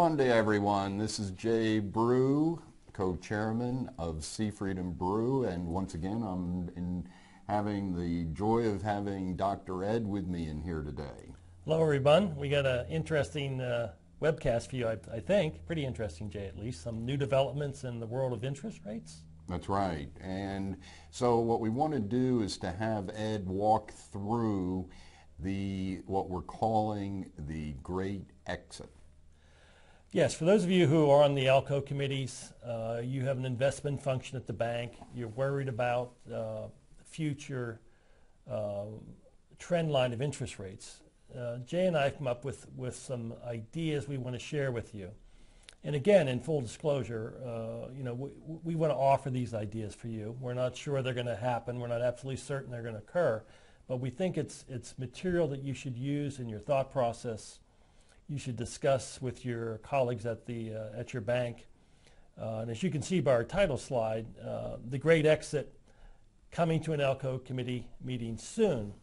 Monday, everyone. This is Jay Brew, co-chairman of Seafried and Brew, and once again, I'm having the joy of having Dr. Ed with me in here today. Hello, everyone. We got an interesting webcast for you, I think. Pretty interesting, Jay, at least. Some new developments in the world of interest rates. That's right. And so what we want to do is to have Ed walk through what we're calling the Great Exit. Yes, for those of you who are on the ALCO committees, you have an investment function at the bank. You're worried about the future trend line of interest rates. Jay and I have come up with some ideas we want to share with you. And again, in full disclosure, we want to offer these ideas for you. We're not sure they're going to happen. We're not absolutely certain they're going to occur. But we think it's material that you should use in your thought process. You should discuss with your colleagues at your bank. And as you can see by our title slide, the Great Exit, coming to an ALCO committee meeting soon.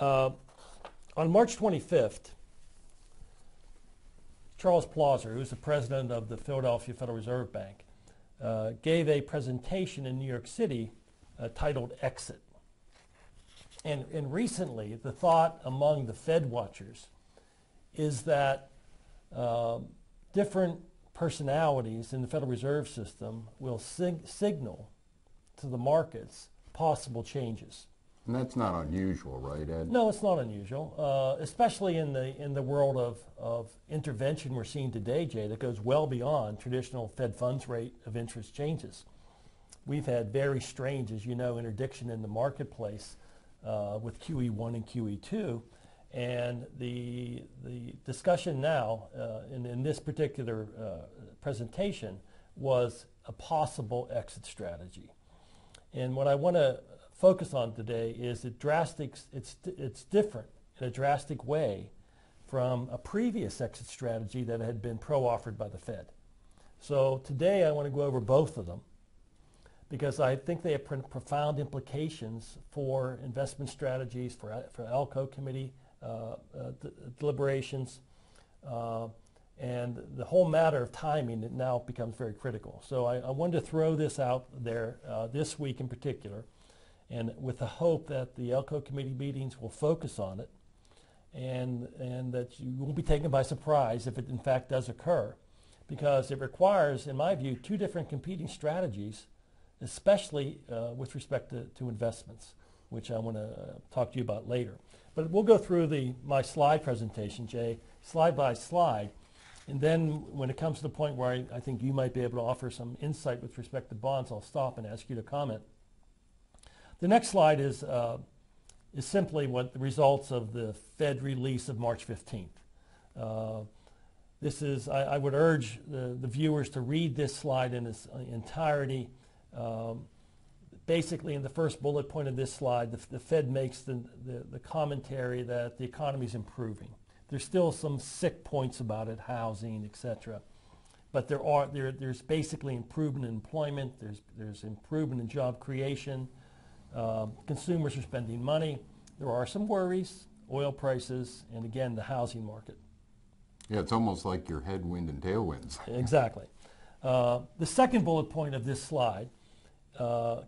On March 25th, Charles Plosser, who's the president of the Philadelphia Federal Reserve Bank, gave a presentation in New York City titled Exit. And recently, the thought among the Fed watchers is that different personalities in the Federal Reserve System will signal to the markets possible changes. And that's not unusual, right, Ed? No, it's not unusual, especially in the world of intervention we're seeing today, Jay, that goes well beyond traditional Fed funds rate of interest changes. We've had very strange, as you know, interdiction in the marketplace with QE1 and QE2. And the discussion now in this particular presentation was a possible exit strategy. And what I want to focus on today is it's different in a drastic way from a previous exit strategy that had been pro-offered by the Fed. So today I want to go over both of them because I think they have profound implications for investment strategies, for ALCO committee deliberations, and the whole matter of timing it now becomes very critical. So I wanted to throw this out there this week in particular, and with the hope that the ALCO committee meetings will focus on it, and that you won't be taken by surprise if it in fact does occur, because it requires, in my view, two different competing strategies, especially with respect to investments, which I want to talk to you about later. But we'll go through my slide presentation, Jay, slide by slide. And then when it comes to the point where I think you might be able to offer some insight with respect to bonds, I'll stop and ask you to comment. The next slide is simply what the results of the Fed release of March 15th. This is, I would urge the viewers to read this slide in its entirety. Basically, in the first bullet point of this slide, the Fed makes the commentary that the economy is improving. There's still some sick points about it, housing, etc. But there's basically improvement in employment. There's improvement in job creation. Consumers are spending money. There are some worries, oil prices, and again, the housing market. Yeah, it's almost like your headwind and tailwinds. Exactly. The second bullet point of this slide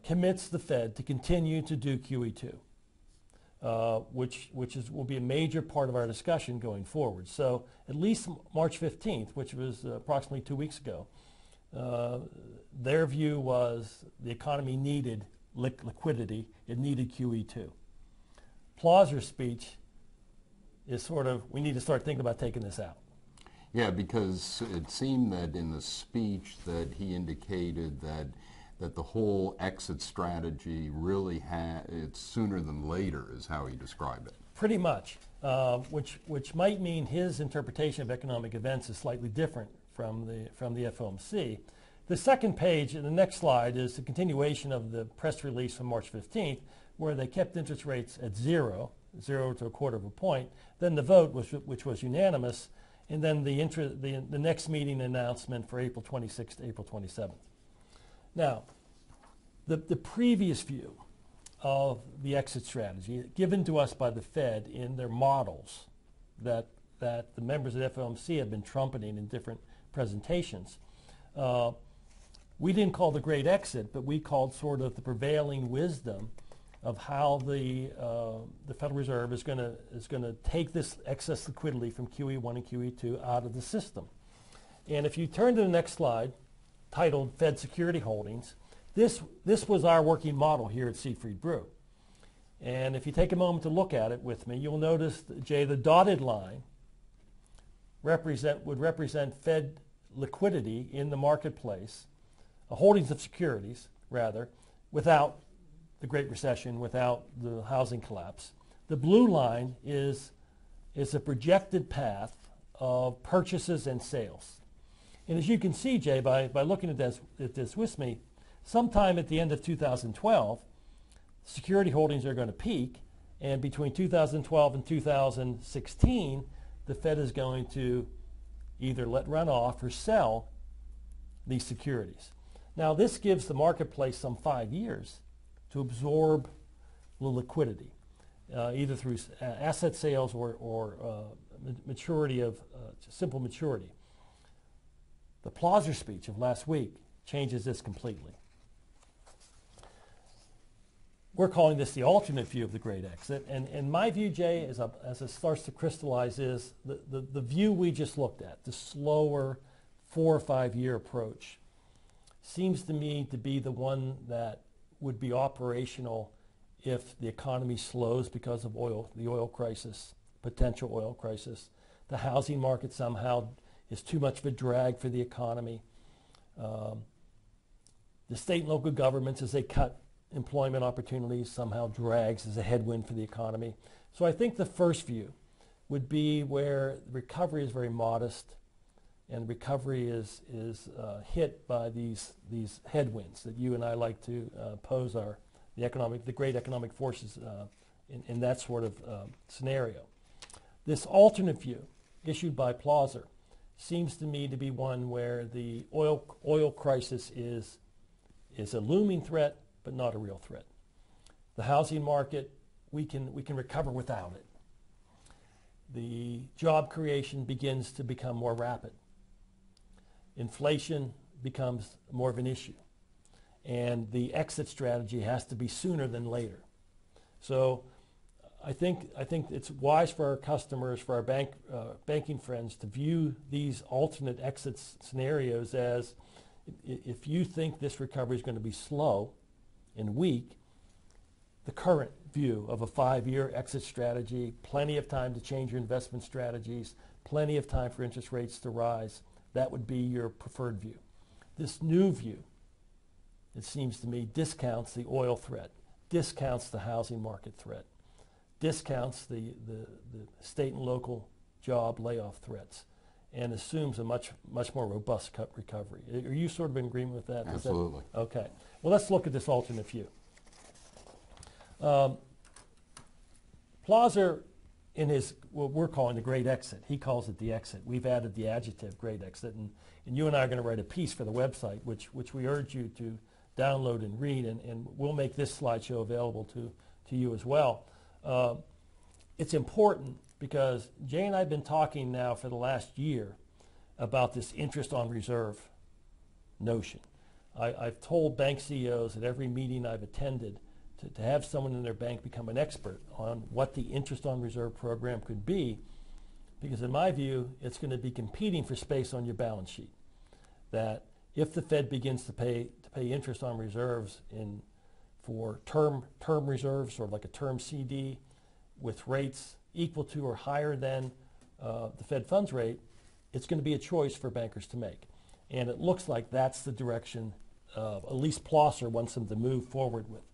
commits the Fed to continue to do QE2, which will be a major part of our discussion going forward. So at least March 15th, which was approximately 2 weeks ago, their view was the economy needed liquidity. It needed QE2. Plosser's speech is sort of, we need to start thinking about taking this out. Yeah, because it seemed that in the speech that he indicated that the whole exit strategy really it's sooner than later is how he described it. Pretty much, which might mean his interpretation of economic events is slightly different from the FOMC. The second page in the next slide is a continuation of the press release from March 15th, where they kept interest rates at zero to 1/4 of a point. Then the vote, which was unanimous, and then the next meeting announcement for April 26th to April 27th. Now, the previous view of the exit strategy given to us by the Fed in their models that that the members of the FOMC have been trumpeting in different presentations. We didn't call the great exit, but we called sort of the prevailing wisdom of how the Federal Reserve is going to take this excess liquidity from QE1 and QE2 out of the system. And if you turn to the next slide, titled Fed Security Holdings, this was our working model here at Siegfried Brew. And if you take a moment to look at it with me, you'll notice, Jay, the dotted line would represent Fed liquidity in the marketplace, holdings of securities, rather, without the Great Recession, without the housing collapse. The blue line is a projected path of purchases and sales. And as you can see, Jay, by looking at this with me, sometime at the end of 2012, security holdings are going to peak, and between 2012 and 2016, the Fed is going to either let run off or sell these securities. Now, this gives the marketplace some 5 years to absorb the liquidity, either through asset sales or maturity of simple maturity. The Plosser speech of last week changes this completely. We're calling this the alternate view of the great exit. And my view, Jay, as it starts to crystallize, is the view we just looked at, the slower 4 or 5 year approach, seems to me to be the one that would be operational if the economy slows because of the oil crisis, potential oil crisis. The housing market somehow is too much of a drag for the economy. The state and local governments, as they cut employment opportunities, somehow drags as a headwind for the economy. So I think the first view would be where the recovery is very modest and recovery is hit by these headwinds that you and I like to pose the great economic forces in that sort of scenario. This alternate view issued by Plosser seems to me to be one where the oil crisis is a looming threat, but not a real threat. The housing market, we can recover without it. The job creation begins to become more rapid. Inflation becomes more of an issue. And the exit strategy has to be sooner than later. So I think it's wise for our customers, for our banking friends, to view these alternate exit scenarios as, if you think this recovery is going to be slow and weak, the current view of a 5-year exit strategy, plenty of time to change your investment strategies, plenty of time for interest rates to rise, that would be your preferred view. This new view, it seems to me, discounts the oil threat, discounts the housing market threat, discounts the state and local job layoff threats, and assumes a much more robust recovery. Are you sort of in agreement with that? Absolutely. Okay. Well, let's look at this alternate view. Plosser, in his what we're calling the great exit, he calls it the exit. We've added the adjective great exit, and you and I are going to write a piece for the website, which we urge you to download and read, and we'll make this slideshow available to you as well. It's important because Jay and I have been talking now for the last year about this interest on reserve notion. I've told bank CEOs at every meeting I've attended to have someone in their bank become an expert on what the interest on reserve program could be, because in my view, it's going to be competing for space on your balance sheet. That if the Fed begins to pay interest on reserves for term reserves, sort of like a term CD, with rates equal to or higher than the Fed funds rate, it's going to be a choice for bankers to make. And it looks like that's the direction at least Plosser wants them to move forward with.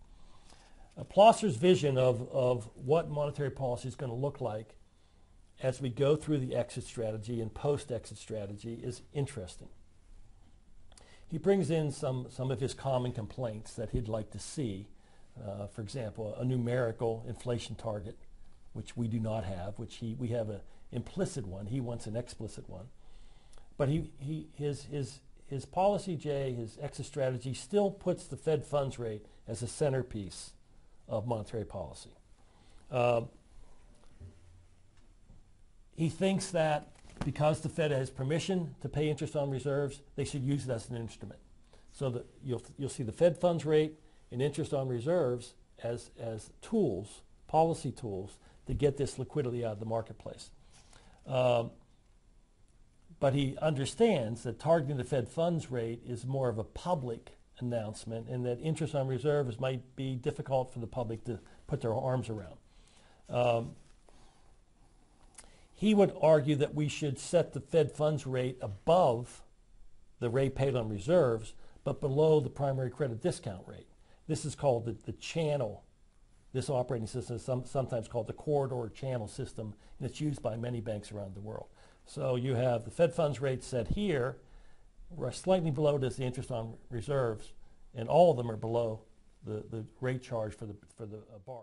Plosser's vision of what monetary policy is going to look like as we go through the exit strategy and post-exit strategy is interesting. He brings in some of his common complaints that he'd like to see. For example, a numerical inflation target, which we do not have, we have an implicit one. He wants an explicit one. But his policy, Jay, his exit strategy still puts the Fed funds rate as a centerpiece of monetary policy. He thinks that because the Fed has permission to pay interest on reserves, they should use it as an instrument. So that you'll see the Fed funds rate and interest on reserves as tools, policy tools, to get this liquidity out of the marketplace. But he understands that targeting the Fed funds rate is more of a public announcement, and that interest on reserves might be difficult for the public to put their arms around. He would argue that we should set the Fed funds rate above the rate paid on reserves, but below the primary credit discount rate. This is called the channel. This operating system is sometimes called the corridor channel system, and it's used by many banks around the world. So you have the Fed funds rate set here, slightly below this the interest on reserves, and all of them are below the rate charge for the bar.